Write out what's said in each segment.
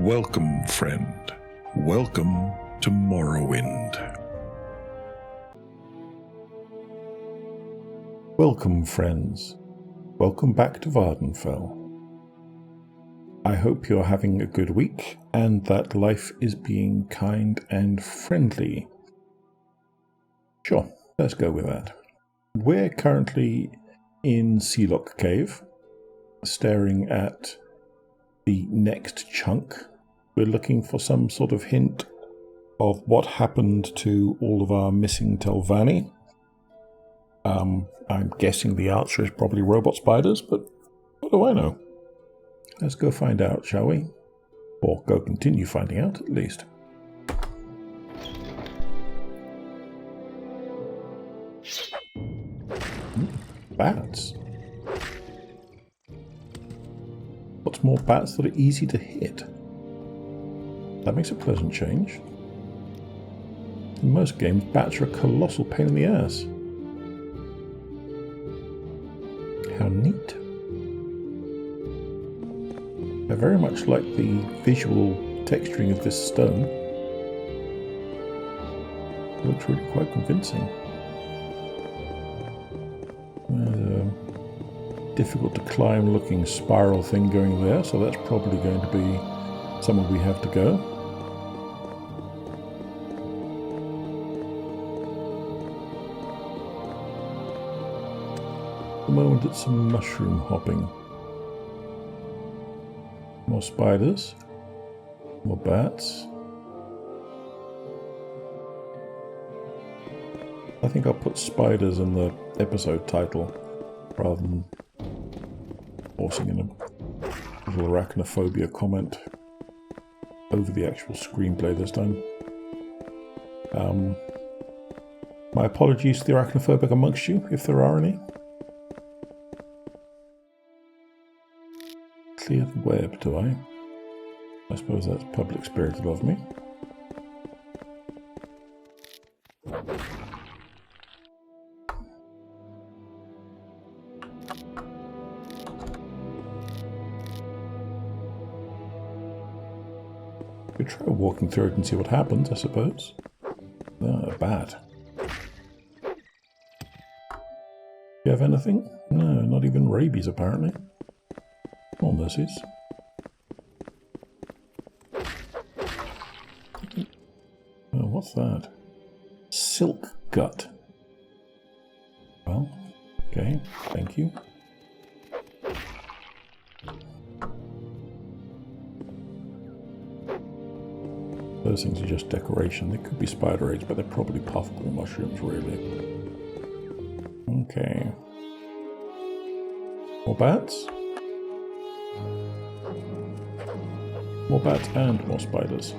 Welcome, friend. Welcome to Morrowind. Welcome, friends. Welcome back to Vardenfell. I hope you're having a good week and that life is being kind and friendly. Sure, let's go with that. We're currently in Sealock Cave, staring at the next chunk. We're looking for some sort of hint of what happened to all of our missing Telvanni. I'm guessing the answer is probably robot spiders, but what do I know? Let's go find out, shall we? Or go continue finding out, at least. Bats. What's more, bats that are easy to hit? That makes a pleasant change. In most games, bats are a colossal pain in the ass. How neat. I very much like the visual texturing of this stone. It looks really quite convincing. There's a difficult to climb looking spiral thing going there, so that's probably going to be somewhere we have to go. At the moment it's some mushroom hopping. More spiders. More bats. I think I'll put spiders in the episode title rather than forcing in a little arachnophobia comment over the actual screenplay this time. My apologies to the arachnophobic amongst you, if there are any. Clear the web, do I? I suppose that's public spirited of me. We try walking through it and see what happens, I suppose. Ah, bat. You have anything? No, not even rabies apparently. More mercies. Oh, what's that? Silk gut. Well, okay, thank you. Those things are just decoration. They could be spider eggs, but they're probably puffball mushrooms, really. Okay. More bats? More bats and more spiders.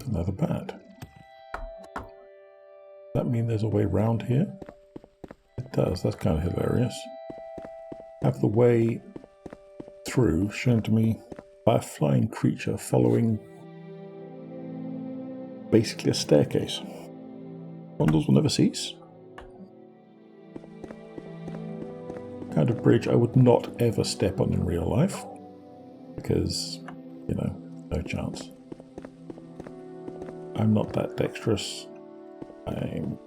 Another bat. Does that mean there's a way round here? It does, that's kind of hilarious. Have the way through shown to me by a flying creature following basically a staircase. Wonders will never cease. Kind of bridge I would not ever step on in real life because, you know, no chance. I'm not that dexterous. I'm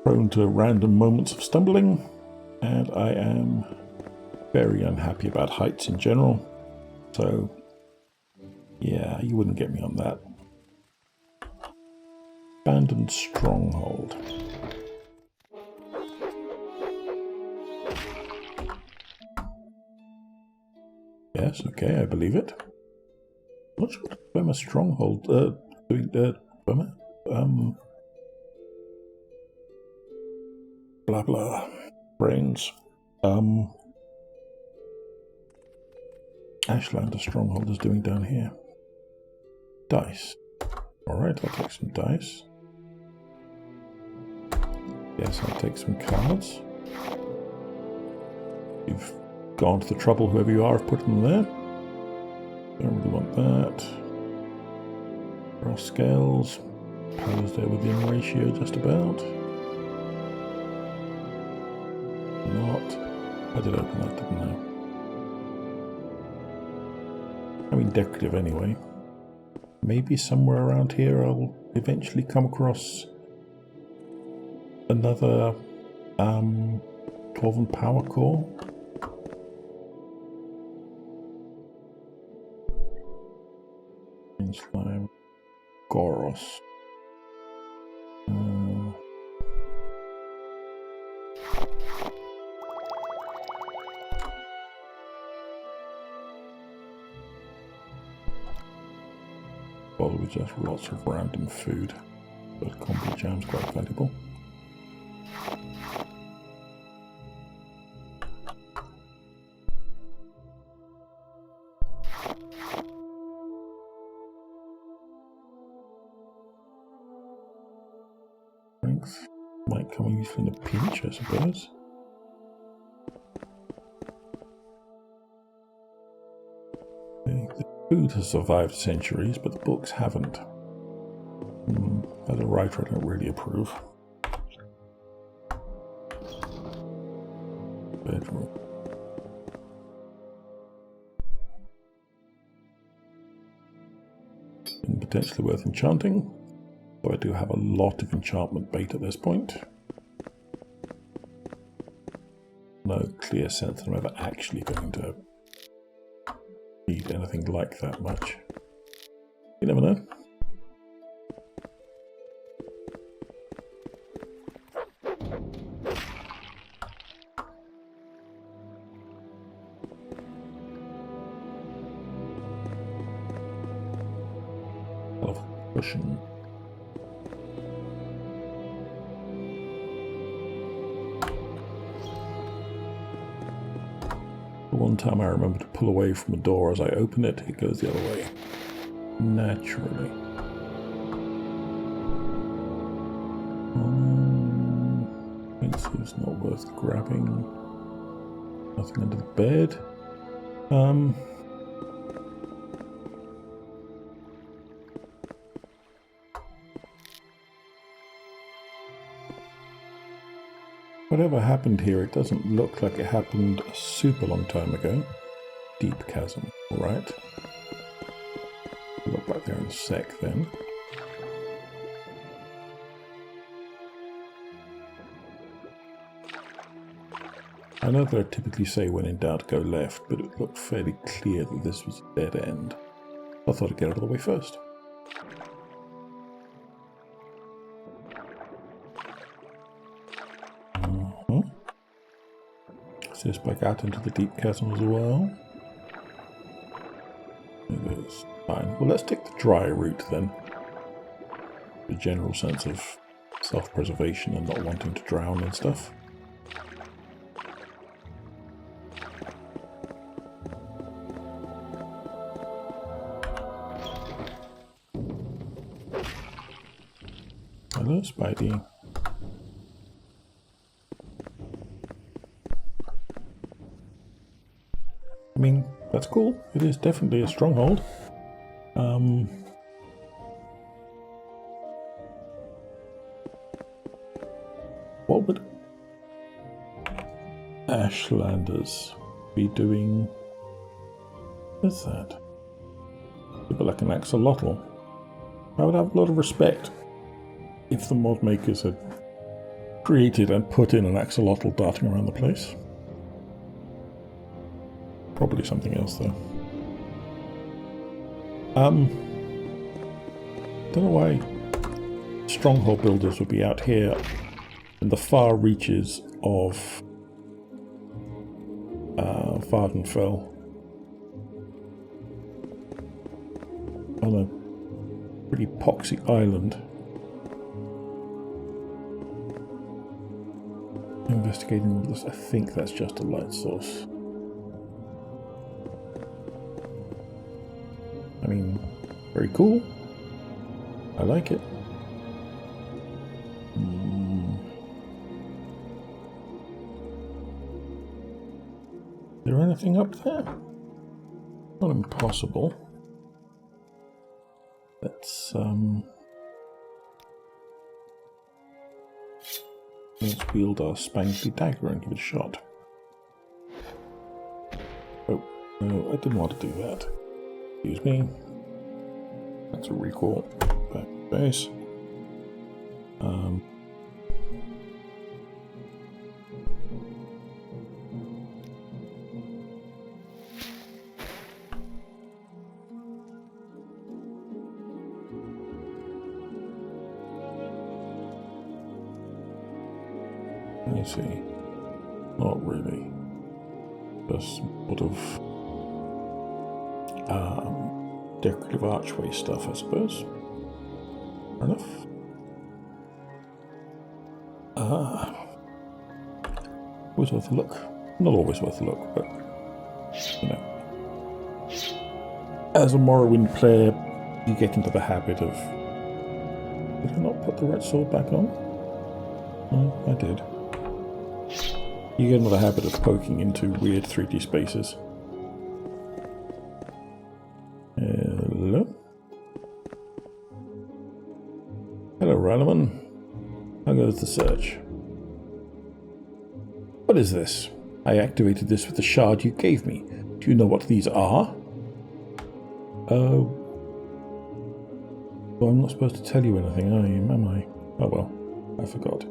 prone to random moments of stumbling, and I am very unhappy about heights in general. So, yeah, you wouldn't get me on that. Abandoned stronghold. Yes, okay, I believe it. Not sure where my stronghold blah blah brains. Ashlander stronghold is doing down here. Dice. Alright, I'll take some dice. Yes, I'll take some cards. You've gone to the trouble, whoever you are, of putting them there. Don't really want that. Raw scales. Powers there within ratio, just about. I did open that, didn't I? I mean, decorative anyway. Maybe somewhere around here I'll eventually come across another 12 power core. Slime. Goros. Probably just lots of random food, but combi jam's quite valuable. Strength might come in useful in a pinch, I suppose. The food has survived centuries, but the books haven't. As a writer, I don't really approve. Bedroom. And potentially worth enchanting. So I do have a lot of enchantment bait at this point. No clear sense that I'm ever actually going to need anything like that much. You never know. Cushion. One time I remember to pull away from a door. As I open it, it goes the other way. Naturally. Expensive's not worth grabbing. Nothing under the bed. Whatever happened here, it doesn't look like it happened a super long time ago. Deep chasm, alright. We'll look back there in a sec then. I know that I typically say when in doubt go left, but it looked fairly clear that this was a dead end. I thought I'd get out of the way first. This back out into the deep chasm as well. It is fine. Well, let's take the dry route then. The general sense of self-preservation and not wanting to drown and stuff. Hello, Spidey. I mean, that's cool. It is definitely a stronghold. What would Ashlanders be doing with that? A bit like an axolotl. I would have a lot of respect if the mod makers had created and put in an axolotl darting around the place. Probably something else though. Don't know why stronghold builders would be out here in the far reaches of Vardenfell on a pretty poxy island. Investigating this, I think that's just a light source. I mean, very cool. I like it. Is there anything up there? Not impossible. Let's wield our spangly dagger and give it a shot. No, I didn't want to do that. Excuse me. That's a recall. Back to base. Let me see. Not really. Just sort of decorative archway stuff, I suppose. Fair enough. Always worth a look. Not always worth a look, but you know. As a Morrowind player, you get into the habit of... Did I not put the red sword back on? No, I did. You get into the habit of poking into weird 3D spaces. Hello? Hello, Raleman. How goes the search? What is this? I activated this with the shard you gave me. Do you know what these are? Well, I'm not supposed to tell you anything, am I? Oh well, I forgot.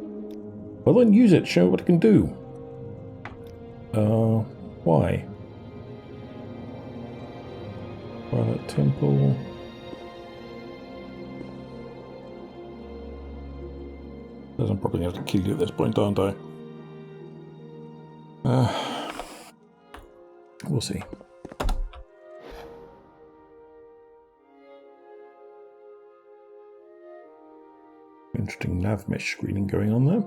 Well then use it, show me what it can do. Why? Twilight Temple. Guess I'm probably going to have to kill you at this point, aren't I? We'll see. Interesting nav mesh screening going on there.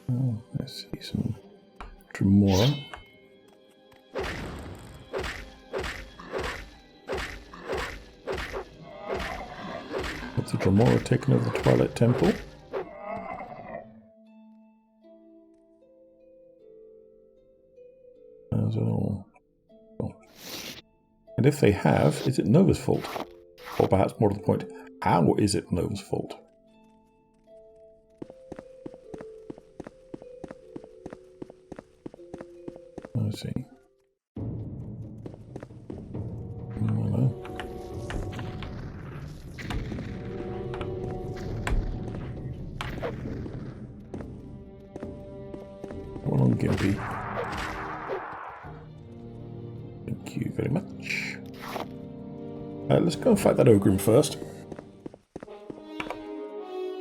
Oh, I see some Tremora. Have the Tremora taken over the Twilight Temple? Oh. And if they have, is it Nova's fault? Or perhaps more to the point, how is it Nova's fault? I see. Hello. Come on, Gimpy. Thank you very much. Let's go and fight that Ogrim first.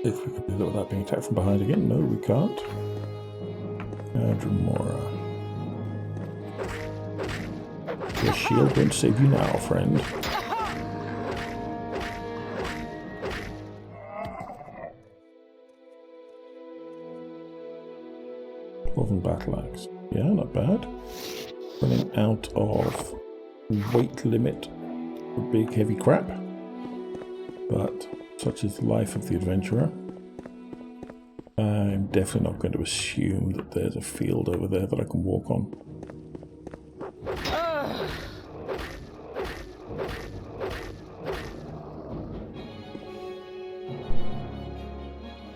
If we can do that without being attacked from behind again. No, we can't. Dremora. Your shield won't save you now, friend. Dwarven battle axe. Yeah, not bad. Running out of weight limit for big heavy crap. But such is the life of the adventurer. I'm definitely not going to assume that there's a field over there that I can walk on.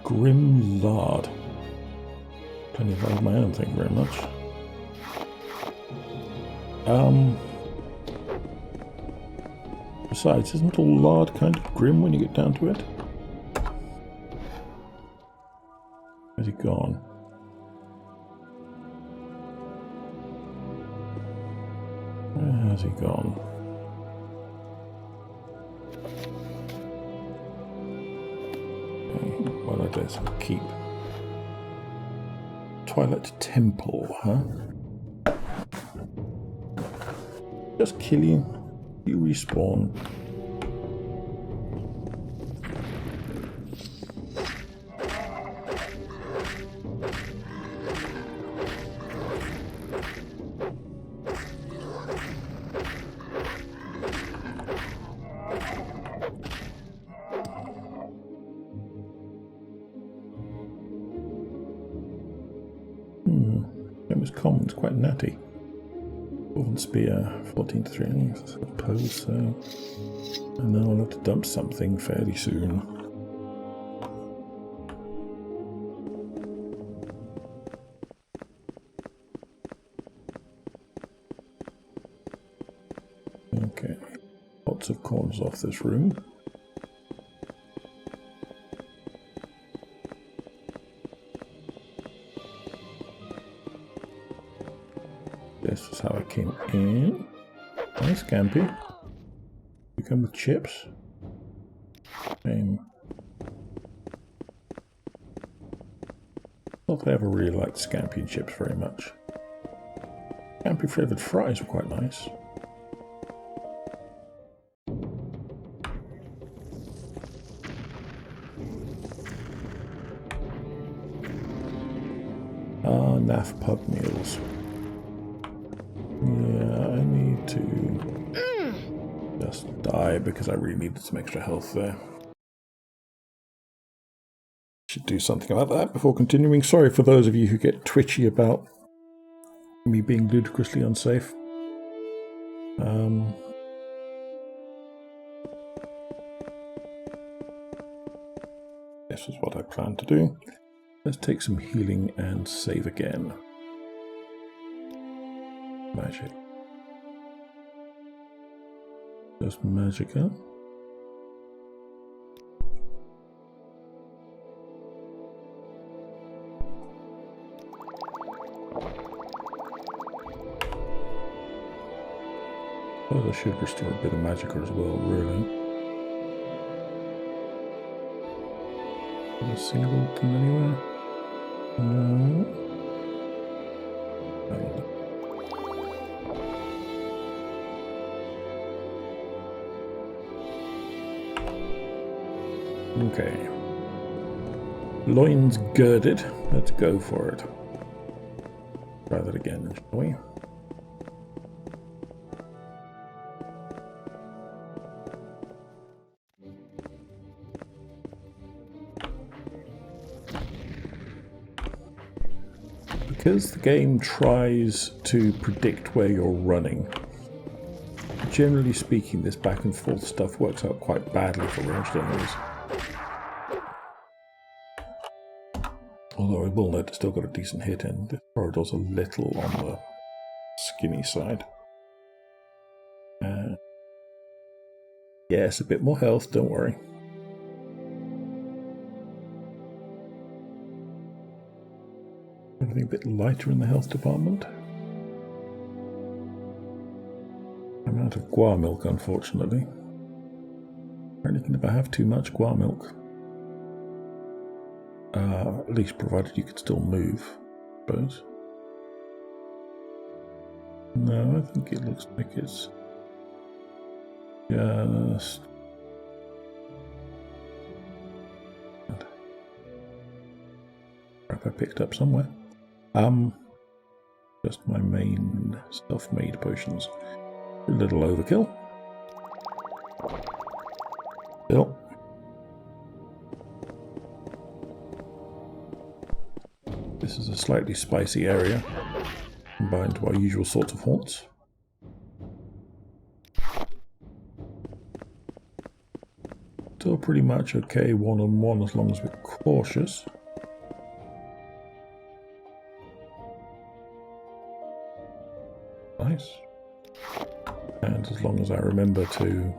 Grim Lard. Plenty of that of my own, thank you very much. Besides, isn't all lard kind of grim when you get down to it? Where's he gone? Where has he gone? Okay, well, I guess I'll keep. Twilight Temple, huh? Just kill you. You respawn. That was common, it's quite natty. Dwarven Spear, 14 to 3, I suppose so. I know I'll have to dump something fairly soon. lots of corners off this room. This is how I came in. Nice, Scampy. You come with chips. Not that I ever really liked Scampy and chips very much. Scampy flavoured fries were quite nice. Naff pub meals. Yeah, I need to just die because I really needed some extra health there. Should do something about that before continuing. Sorry for those of you who get twitchy about me being ludicrously unsafe. This is what I plan to do. Let's take some healing and save again. Magic. Just Magicka. Oh, I should restore a bit of Magicka as well, really. Is a single thing anywhere? No. Okay. Loins girded. Let's go for it. Try that again, shall we? Because the game tries to predict where you're running, generally speaking, this back and forth stuff works out quite badly for ranged enemies. Although I will note it's still got a decent hit in. This corridor's a little on the skinny side. Yes, a bit more health, don't worry. Anything a bit lighter in the health department? I'm out of guar milk, unfortunately. Apparently you can never have too much guar milk. At least provided you could still move, I suppose. No, I think it looks like it's just... crap I picked up somewhere. Just my main self-made potions. A little overkill. Still. This is a slightly spicy area, combined to our usual sorts of haunts. Still pretty much okay one-on-one as long as we're cautious. Nice. And as long as I remember to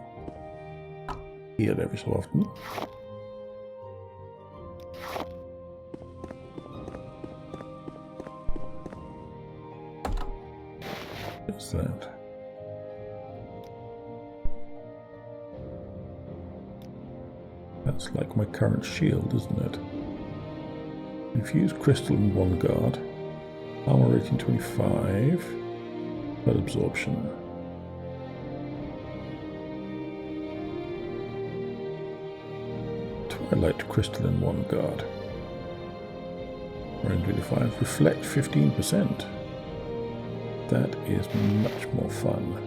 heal every so often. What's that? That's like my current shield, isn't it? Infused crystal in one guard. Armor rating 25. Blood absorption. Twilight crystal in one guard. Range 25. Reflect 15%. That is much more fun.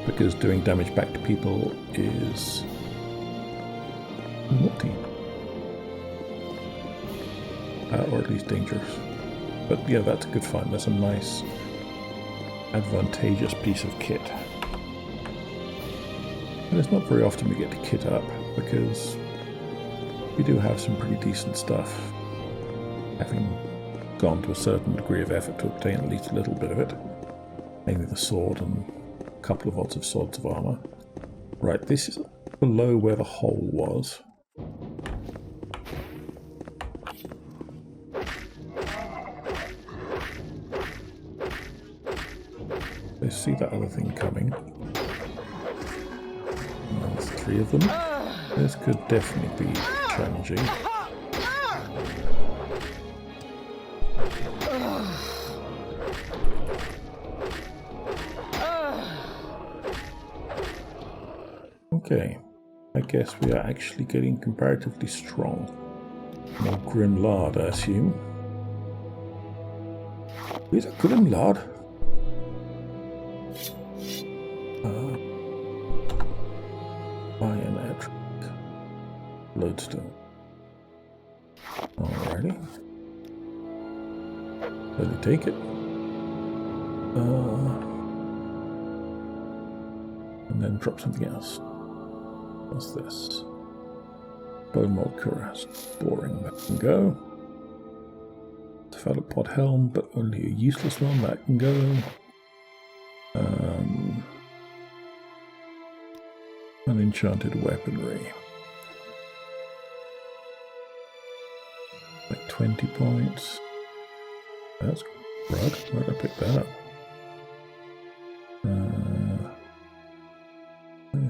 Because doing damage back to people is naughty. Or at least dangerous. But yeah, that's good fun. That's a nice, advantageous piece of kit. And it's not very often we get to kit up, because we do have some pretty decent stuff. having gone to a certain degree of effort to obtain at least a little bit of it. Mainly the sword and a couple of odds of swords of armour. Right, this is below where the hole was. I see that other thing coming. There's 3 of them. This could definitely be challenging. Okay, I guess we are actually getting comparatively strong. More Grim Lard, I assume. Is it Grim Lard? Iron Attrick. Lodestone. Alrighty. Let me take it. And then drop something else. What's this? Bone mold cuirass. Boring. That can go. Cephalopod helm, but only a useless one. That can go. Unenchanted weaponry. Like 20 points. That's rug. Where did I pick that up?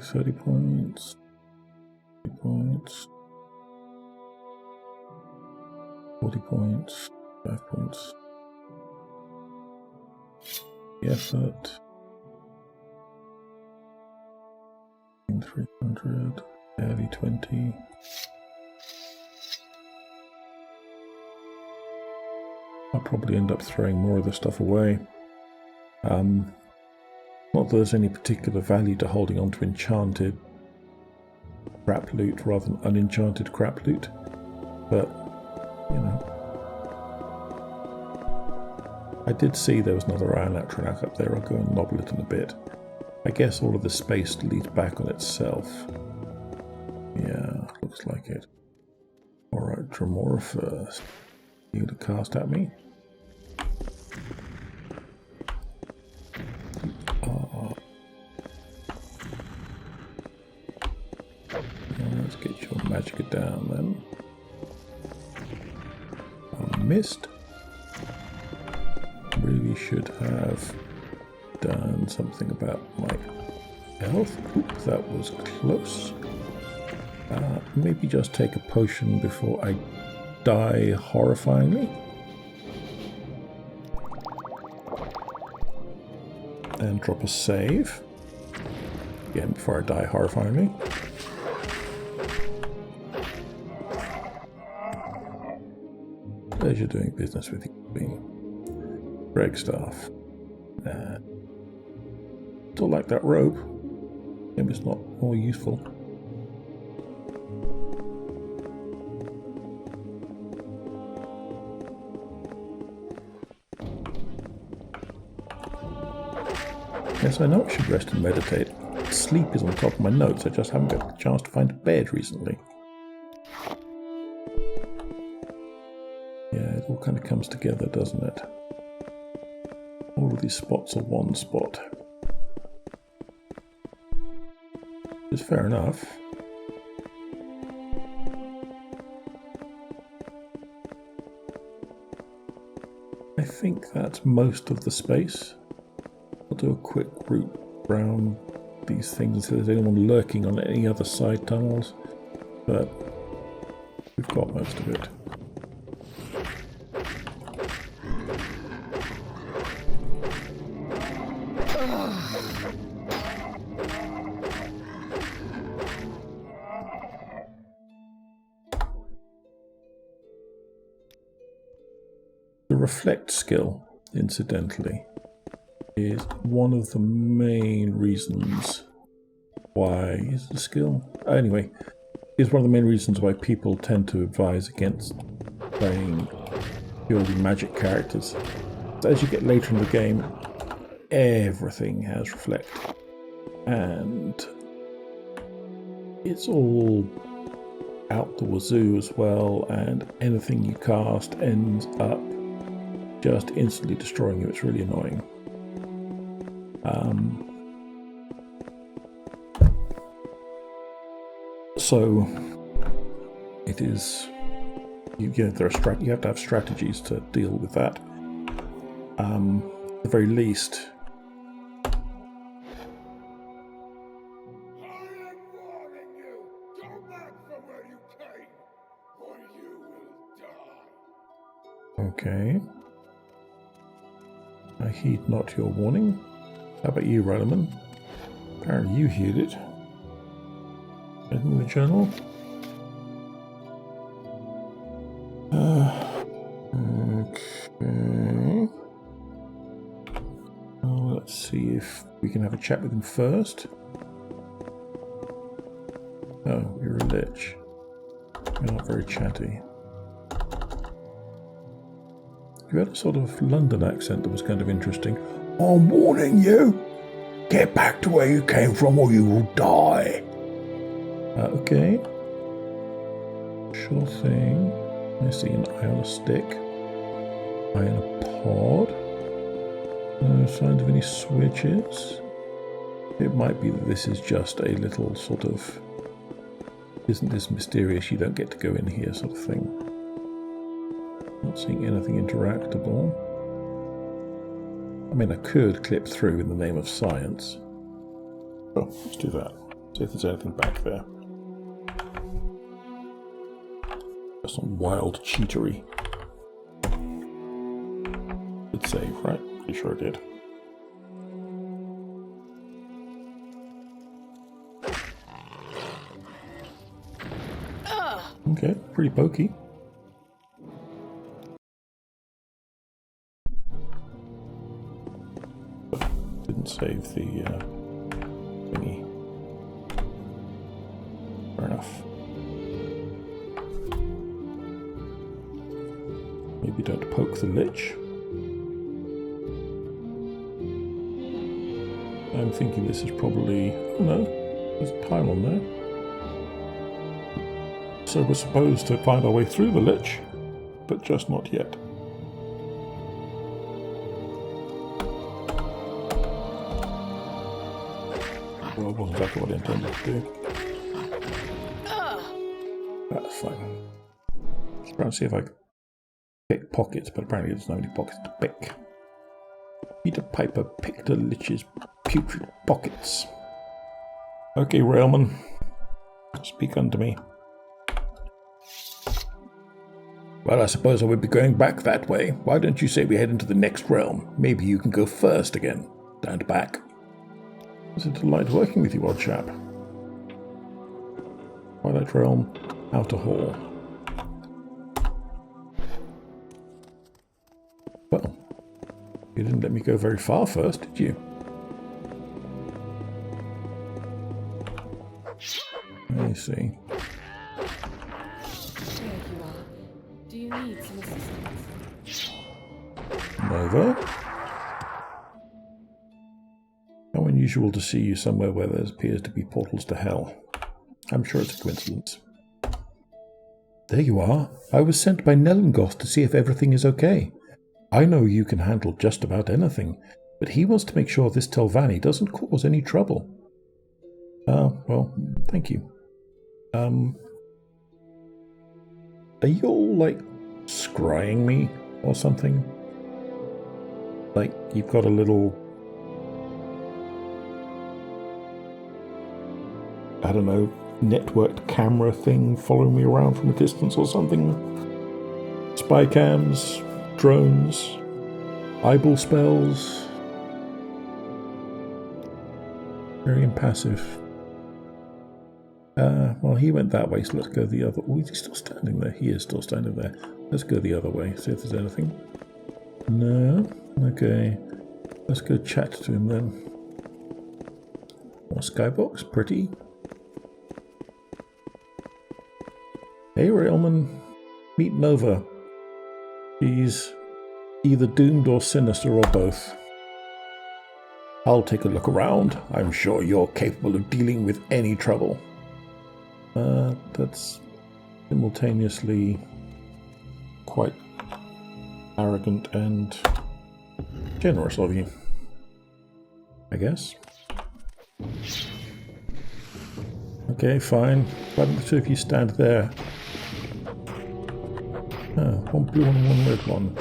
30 points. 30 points. 40 points. 5 points. The effort. 300. Heavy 20. I'll probably end up throwing more of the stuff away. Not that there's any particular value to holding on to enchanted crap loot rather than unenchanted crap loot, but, you know. I did see there was another iron atronach up there. I'll go and nobble it in a bit. I guess all of the space leads back on itself. Yeah, looks like it. Alright, Dremora first. You gonna cast at me? Let's get your magicka down then. I missed. Really should have done something about my health. Oop, that was close. Maybe just take a potion before I die horrifyingly. And drop a save. Again, before I die horrifyingly. Pleasure doing business with you. Greg staff. Still like that rope. Maybe it's not more useful. Yes, I know I should rest and meditate. Sleep is on top of my notes. I just haven't got the chance to find a bed recently. Yeah, it all kind of comes together, doesn't it? All of these spots are one spot. Which is fair enough. I think that's most of the space. I'll do a quick route around these things and see if there's anyone lurking on any other side tunnels, but we've got most of it. The reflect skill, incidentally, is one of the main reasons why is the skill anyway is one of the main reasons why people tend to advise against playing purely magic characters. So as you get later in the game, everything has reflect, and it's all out the wazoo as well, and anything you cast ends up just instantly destroying you. It's really annoying. So it is. You have to have strategies to deal with that. At the very least. Okay. I heed not your warning. How about you, Raleman? Apparently you heed it. Anything in the journal? Okay. Well, let's see if we can have a chat with him first. Oh, you're a lich. You're not very chatty. You had a sort of London accent that was kind of interesting. I'm warning you! Get back to where you came from or you will die! Okay. Sure thing. I see an eye on a stick. Eye on a pod. No signs of any switches. It might be that this is just a little sort of... Isn't this mysterious, you don't get to go in here sort of thing. Not seeing anything interactable. I mean, I could clip through in the name of science. Oh, let's do that. See if there's anything back there. That's some wild cheatery. Good save, right? Pretty sure I did. Okay, pretty pokey. Didn't save the thingy. Fair enough. Maybe don't poke the lich. I'm thinking this is probably... Oh no, there's a pylon there. So we're supposed to find our way through the lich, but just not yet. Well, wasn't exactly what I intended to do. That's fine. Let's try and see if I can pick pockets, but apparently there's not any pockets to pick. Peter Piper picked a lich's putrid pockets. Okay, Raleman, speak unto me. Well, I suppose I would be going back that way. Why don't you say we head into the next realm? Maybe you can go first again. Stand back. It's a delight working with you, old chap. Twilight Realm, Outer Hall. Well, you didn't let me go very far first, did you? I see. There you are. Do you need some assistance? Nova? How unusual to see you somewhere where there appears to be portals to hell. I'm sure it's a coincidence. There you are. I was sent by Nellengoth to see if everything is okay. I know you can handle just about anything, but he wants to make sure this Telvanni doesn't cause any trouble. Well, thank you. Are you all, like, scrying me or something? Like, you've got a little... I don't know, networked camera thing following me around from a distance or something? Spy cams, drones, eyeball spells. Very impassive. Well, he went that way, so let's go the other... Oh, is he still standing there? He is still standing there. Let's go the other way, see if there's anything. No? Okay. Let's go chat to him then. More skybox, pretty. Hey, Raleman. Meet Nova. She's either doomed or sinister or both. I'll take a look around. I'm sure you're capable of dealing with any trouble. That's simultaneously quite arrogant and generous of you, I guess. Okay, fine. Why don't the two of you stand there? Oh, one blue one and one red one.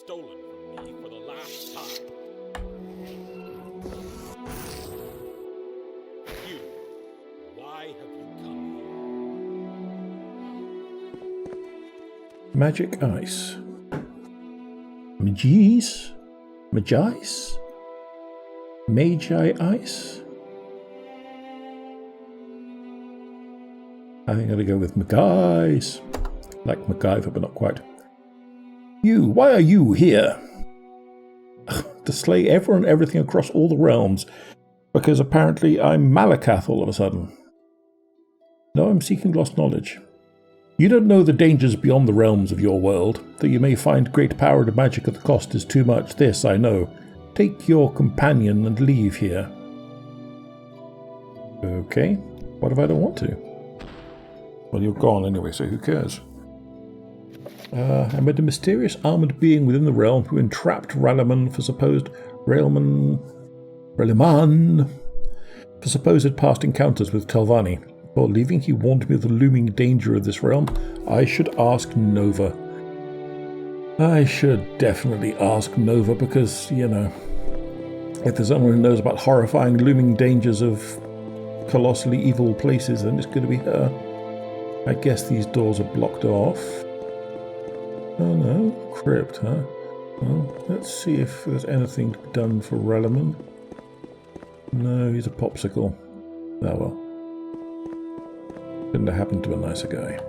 Stolen from me for the last time. You, why have you come here? Magic ice. Magi's? Magi's? Magi ice? I think I'm going to go with Magi's. Like MacGyver, but not quite. You, why are you here? To slay everyone and everything across all the realms, because apparently I'm Malakath all of a sudden. No, I'm seeking lost knowledge. You don't know the dangers beyond the realms of your world, that you may find great power and magic at the cost is too much. This I know. Take your companion and leave here. Okay, what if I don't want to? Well, you're gone anyway, so who cares? I met a mysterious armoured being within the realm who entrapped Raleman for supposed Raleman for supposed past encounters with Telvanni. Before leaving, he warned me of the looming danger of this realm. I should ask Nova. I should definitely ask Nova because, you know, if there's someone who knows about horrifying looming dangers of colossally evil places, then it's going to be her. I guess these doors are blocked off. Oh no, crypt, huh? Well, let's see if there's anything to be done for Raleman. No, he's a popsicle. Oh well. Couldn't have happened to a nicer guy.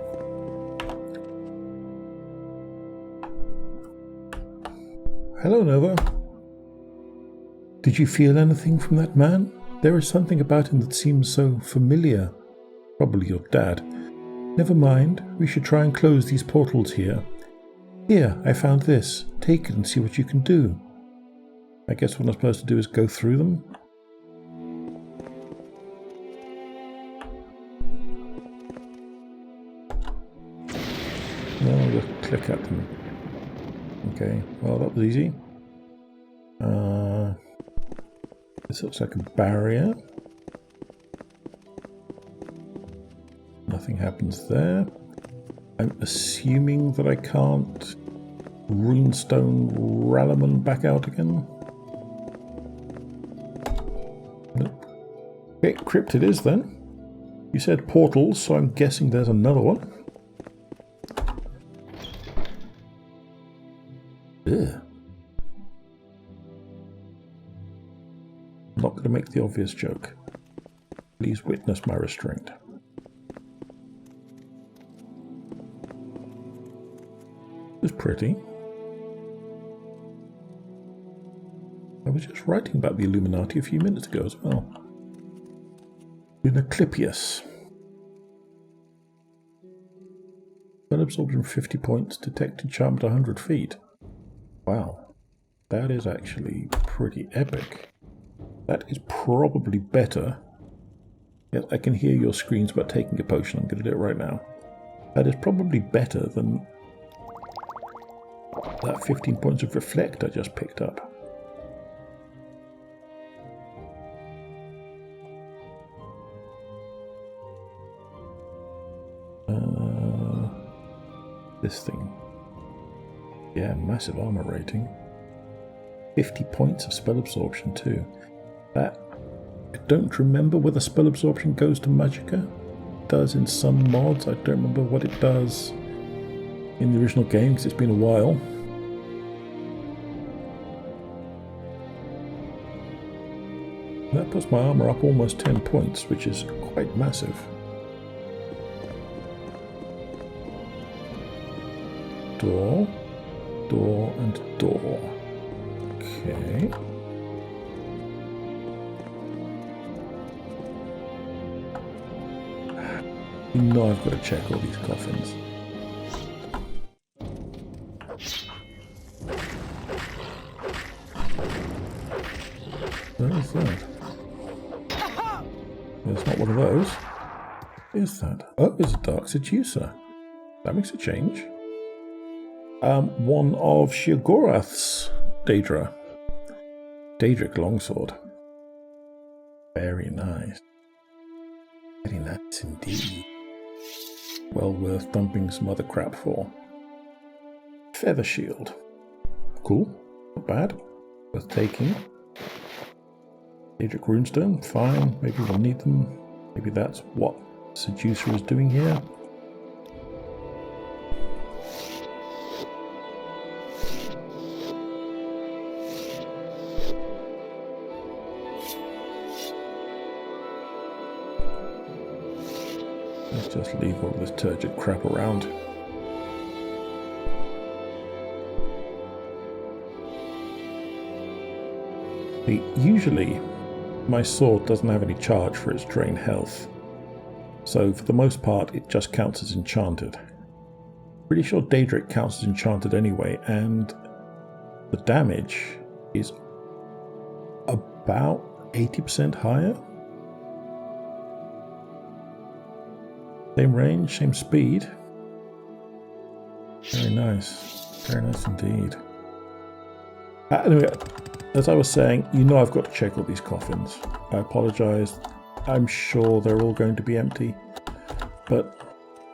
Hello, Nova. Did you feel anything from that man? There is something about him that seems so familiar. Probably your dad. Never mind, we should try and close these portals here. Here, I found this. Take it and see what you can do. I guess what I'm supposed to do is go through them. No, I'll just click at them. Okay, well that was easy. This looks like a barrier. Nothing happens there. I'm assuming that I can't runestone Raleman back out again. Nope. Okay, crypt it is then. You said portals, so I'm guessing there's another one. Ugh. I'm not going to make the obvious joke. Please witness my restraint. It's pretty. I was just writing about the Illuminati a few minutes ago as well. Lunaclipius. Spell absorption 50 points, detect enchantment 100 feet. Wow. That is actually pretty epic. That is probably better. Yes, I can hear your screens about taking a potion. I'm going to do it right now. That is probably better than that 15 points of reflect I just picked up. This thing. Yeah, massive armor rating. 50 points of spell absorption too. That, I don't remember whether spell absorption goes to Magicka. It does in some mods. I don't remember what it does in the original game because it's been a while. That puts my armor up almost 10 points, which is quite massive. Door, door, and door. Okay. You know I've got to check all these coffins. What is that? It's not one of those. is that? Oh, it's a Dark Seducer. That makes a change. One of Sheogorath's Daedra. Daedric Longsword. Very nice. Very nice indeed. Well worth dumping some other crap for. Feather Shield. Cool. Not bad. Worth taking. Daedric Runestone. Fine. Maybe we'll need them. Maybe that's what Seducer is doing here. Let's just leave all this turgid crap around. See, usually my sword doesn't have any charge for its drained health, so for the most part it just counts as enchanted. Pretty sure Daedric counts as enchanted anyway, and the damage is about 80% higher. Same range, same speed. Very nice. Very nice indeed. Anyway, as I was saying, you know I've got to check all these coffins. I apologise. I'm sure they're all going to be empty. But,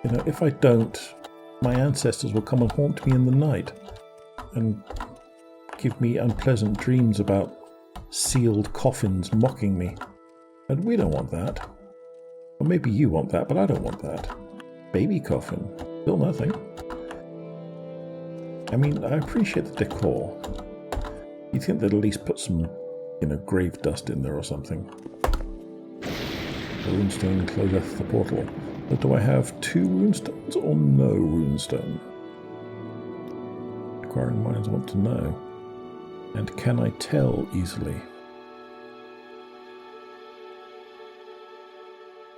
you know, if I don't, my ancestors will come and haunt me in the night and give me unpleasant dreams about sealed coffins mocking me. And we don't want that. Or maybe you want that, but I don't want that. Baby coffin. Still nothing. I mean, I appreciate the decor. You'd think they'd at least put some, you know, grave dust in there or something. The runestone closeth the portal. But do I have 2 runestones or no runestone? Inquiring minds want to know. And can I tell easily?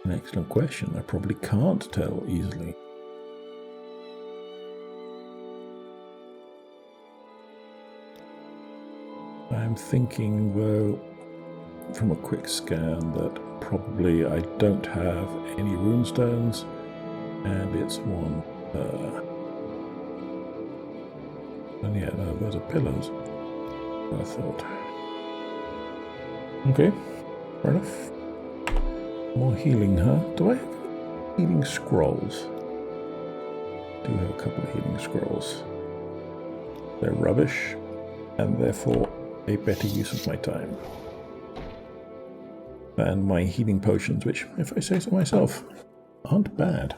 An excellent question. I probably can't tell easily. I'm thinking, though, from a quick scan, that probably I don't have any runestones, and it's one. And yeah, no, those are pillows. I thought. Okay, fair enough. More healing, huh? Do I have healing scrolls? I do have a couple of healing scrolls. They're rubbish, and therefore a better use of my time than my healing potions, which, if I say so myself, aren't bad.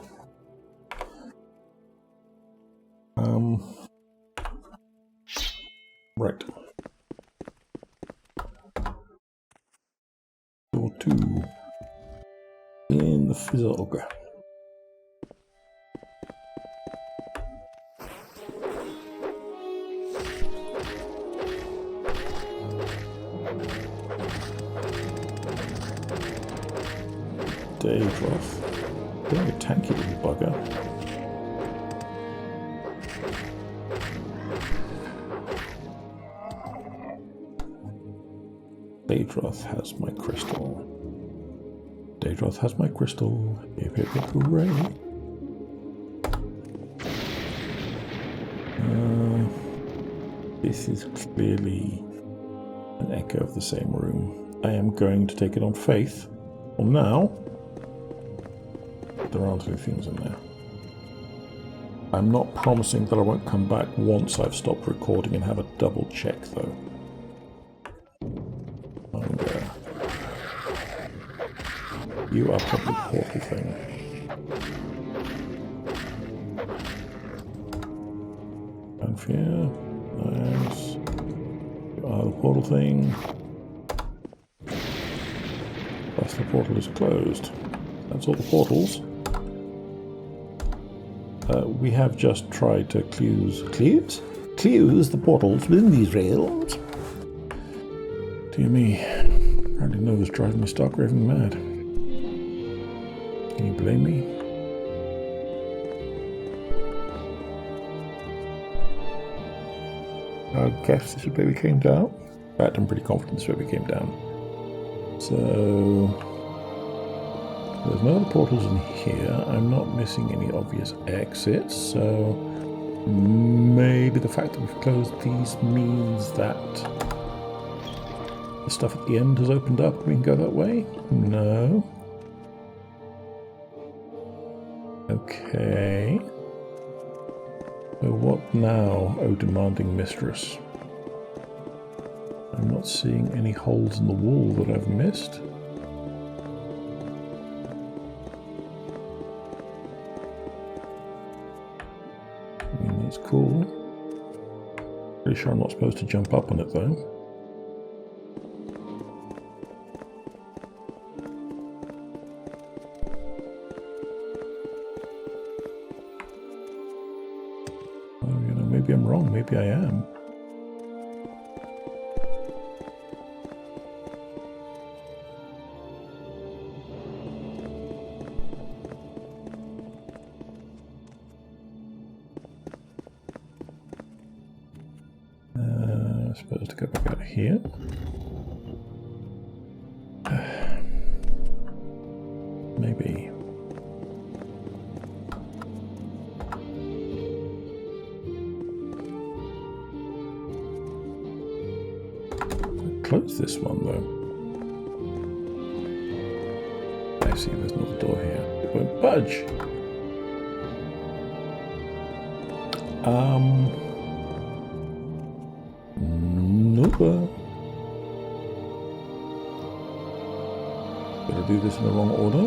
Right. Door 2. In the Fizzog. Daedroth. Very tanky little bugger. Daedroth has my crystal. Daedroth has my crystal. Hip hip hip hooray. This is clearly an echo of the same room. I am going to take it on faith. Well, now, there aren't any things in there. I'm not promising that I won't come back once I've stopped recording and have a double check, though. And, you are probably the portal thing. And here, nice. You are the portal thing. Plus the portal is closed. That's all the portals. We have just tried to close the portals within these realms. Dear me, apparently no was driving me stark raving mad. Can you blame me? I guess this is where we came down. In fact, I'm pretty confident this is where we came down. So, there's no other portals in here. I'm not missing any obvious exits, so maybe the fact that we've closed these means that the stuff at the end has opened up and we can go that way? No. Okay. So what now, oh demanding mistress? I'm not seeing any holes in the wall that I've missed. I mean, that's cool. Pretty sure I'm not supposed to jump up on it though. Maybe I'm wrong, maybe I am. I'm supposed to go back out here. Maybe. Close this one though. I see there's another door here. It won't budge. Nope. Did I do this in the wrong order?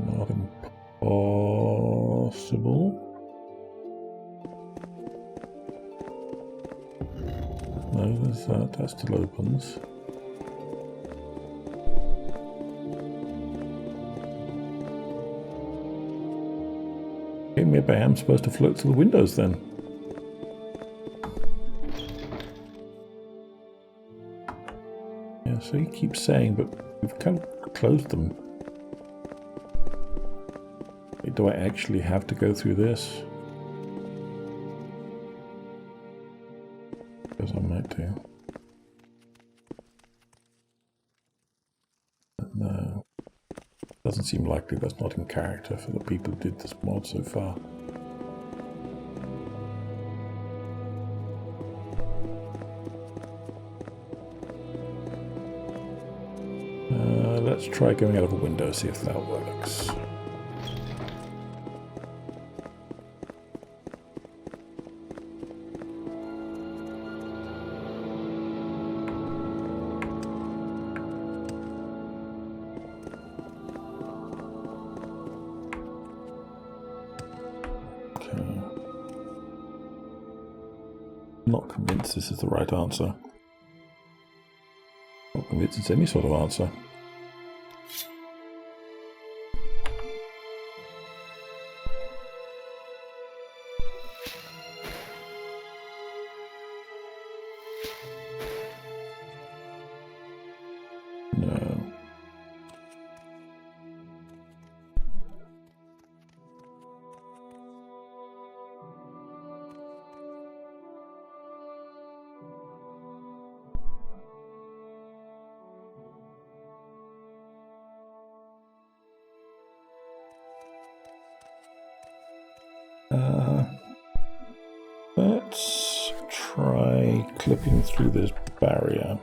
Not impossible. No, there's that. That still opens. Okay, maybe I am supposed to float through the windows then. Yeah, so you keep saying, but we've kind of closed them. Do I actually have to go through this? Because I might do. But no. Doesn't seem likely. That's not in character for the people who did this mod so far. Let's try going out of a window, see if that works. Not convinced this is the right answer. Not convinced it's any sort of answer. No. Let's try clipping through this barrier.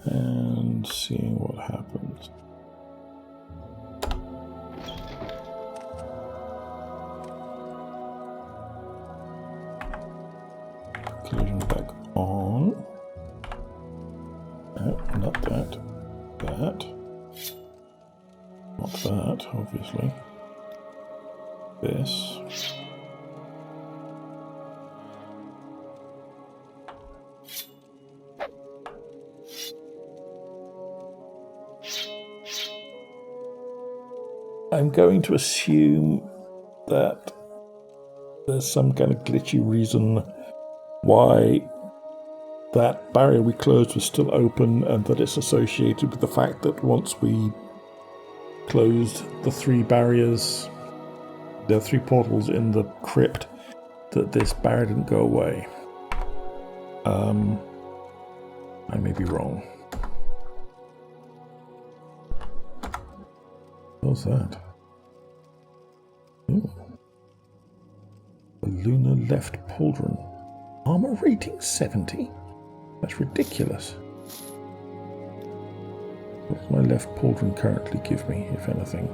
And seeing what happens. Collision back on. No, not that. That. Not that, obviously. This. I'm going to assume that there's some kind of glitchy reason why that barrier we closed was still open, and that it's associated with the fact that once we closed the 3 barriers. There are 3 portals in the crypt, that this barrier didn't go away. I may be wrong. What's that? Ooh. A lunar left pauldron. Armor rating 70? That's ridiculous. What does my left pauldron currently give me, if anything?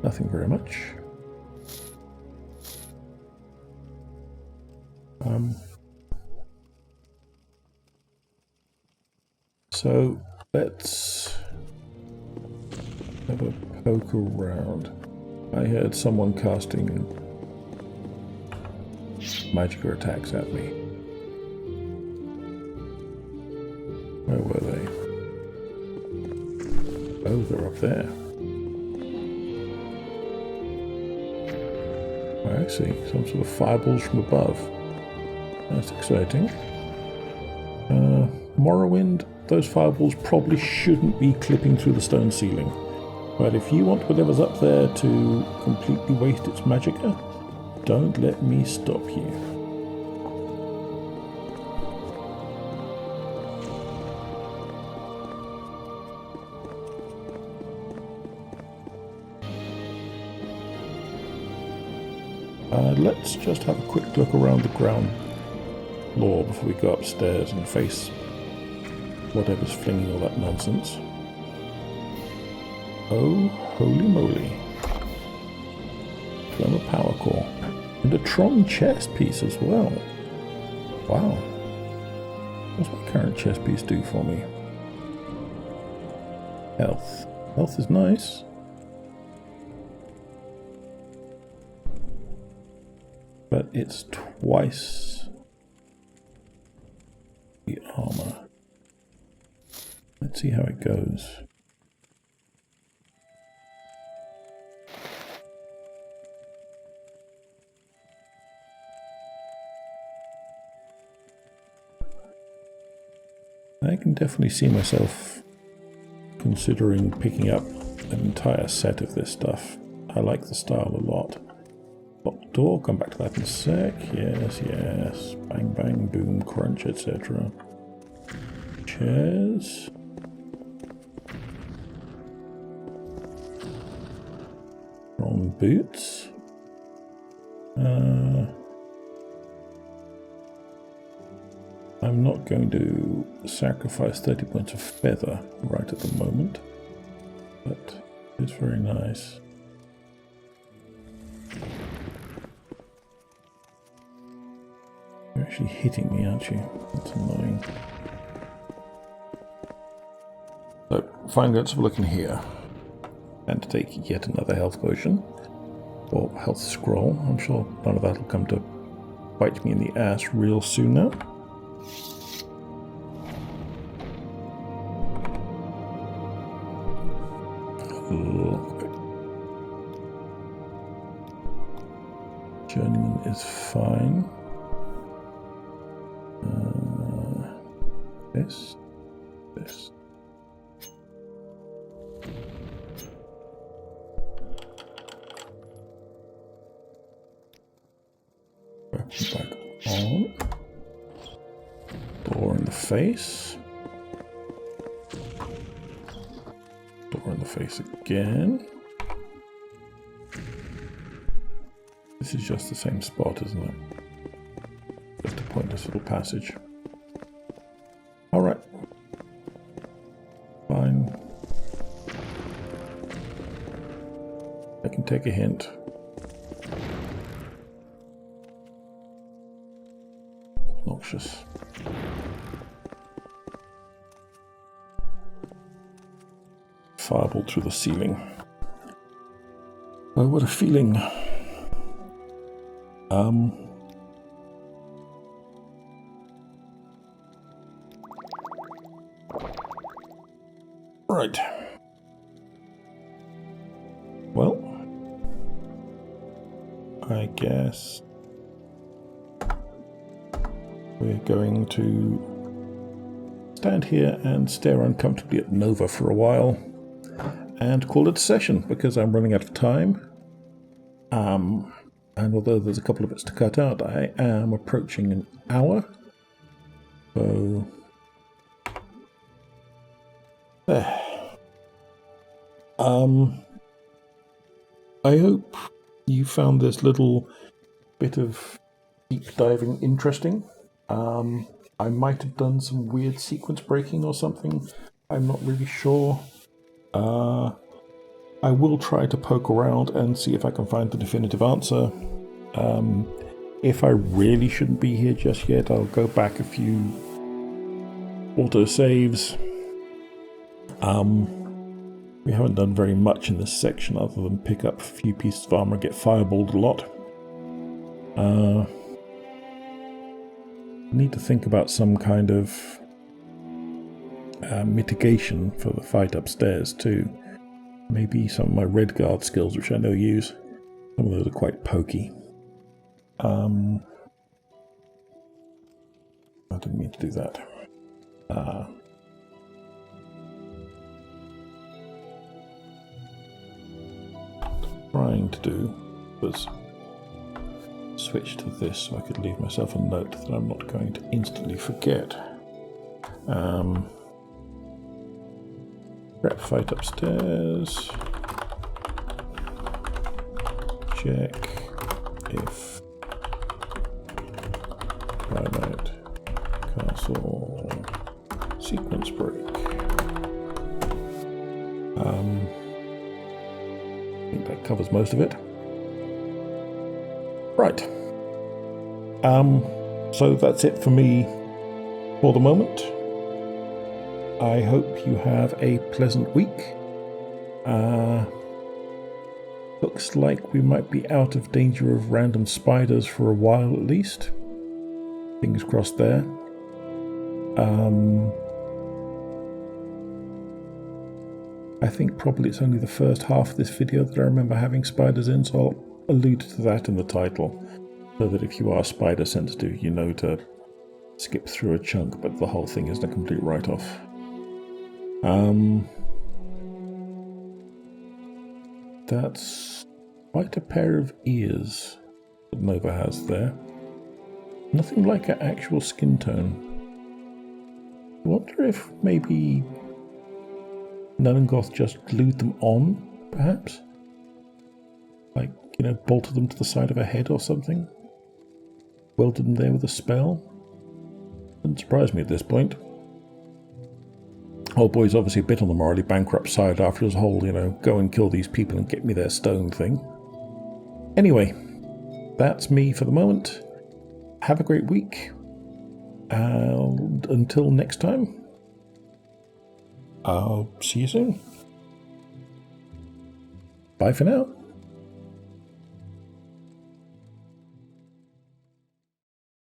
Nothing very much. So let's have a poke around. I heard someone casting magical attacks at me. Where were they? Oh, they're up there. Oh, I see. Some sort of fireballs from above. That's exciting. Morrowind, those fireballs probably shouldn't be clipping through the stone ceiling. But if you want whatever's up there to completely waste its magicka, don't let me stop you. Let's just have a quick look around the ground floor before we go upstairs and face whatever's flinging all that nonsense. Oh, holy moly. Thermal power core. And a Tron chest piece as well. Wow. What's my current chest piece do for me? Health. Health is nice. But it's twice the armor. Let's see how it goes. I can definitely see myself considering picking up an entire set of this stuff. I like the style a lot. Locked door, come back to that in a sec. Yes, yes. Bang, bang, boom, crunch, etc. Chairs. From boots. I'm not going to sacrifice 30 points of feather right at the moment, but it's very nice. You're actually hitting me, aren't you? That's annoying. So, finally, let's have a look in here. And to take yet another health potion, or health scroll. I'm sure none of that will come to bite me in the ass real soon now. Journeyman is fine. This. Back on. Door in the face. Door in the face again. This is just the same spot, isn't it? Just a pointless little passage. Alright. Fine. I can take a hint. Obnoxious. Fireball through the ceiling. Oh, what a feeling. Right. Well, I guess we're going to stand here and stare uncomfortably at Nova for a while and call it a session because I'm running out of time. And although there's a couple of bits to cut out, I am approaching an hour. So there. I hope you found this little bit of deep diving interesting. I might have done some weird sequence breaking or something. I'm not really sure. I will try to poke around and see if I can find the definitive answer. If I really shouldn't be here just yet, I'll go back a few autosaves. We haven't done very much in this section other than pick up a few pieces of armor and get fireballed a lot. I need to think about some kind of mitigation for the fight upstairs too. Maybe some of my red guard skills, which I know use. Some of those are quite pokey. I didn't mean to do that. Trying to do was switch to this so I could leave myself a note that I'm not going to instantly forget. Prep fight upstairs. Check if twilight castle sequence break. I think that covers most of it. Right. So that's it for me for the moment. I hope you have a pleasant week. Looks like we might be out of danger of random spiders for a while at least. Fingers crossed there. I think probably it's only the first half of this video that I remember having spiders in, so I'll allude to that in the title, so that if you are spider sensitive, you know to skip through a chunk, but the whole thing isn't a complete write-off. That's quite a pair of ears that Nova has there. Nothing like an actual skin tone. I wonder if maybe Nungoth just glued them on, perhaps? Like, bolted them to the side of her head or something? Welded them there with a spell? Doesn't surprise me at this point. Old boy's obviously a bit on the morally bankrupt side after his whole, go and kill these people and get me their stone thing. Anyway, that's me for the moment. Have a great week. Until next time, I'll see you soon. Bye for now.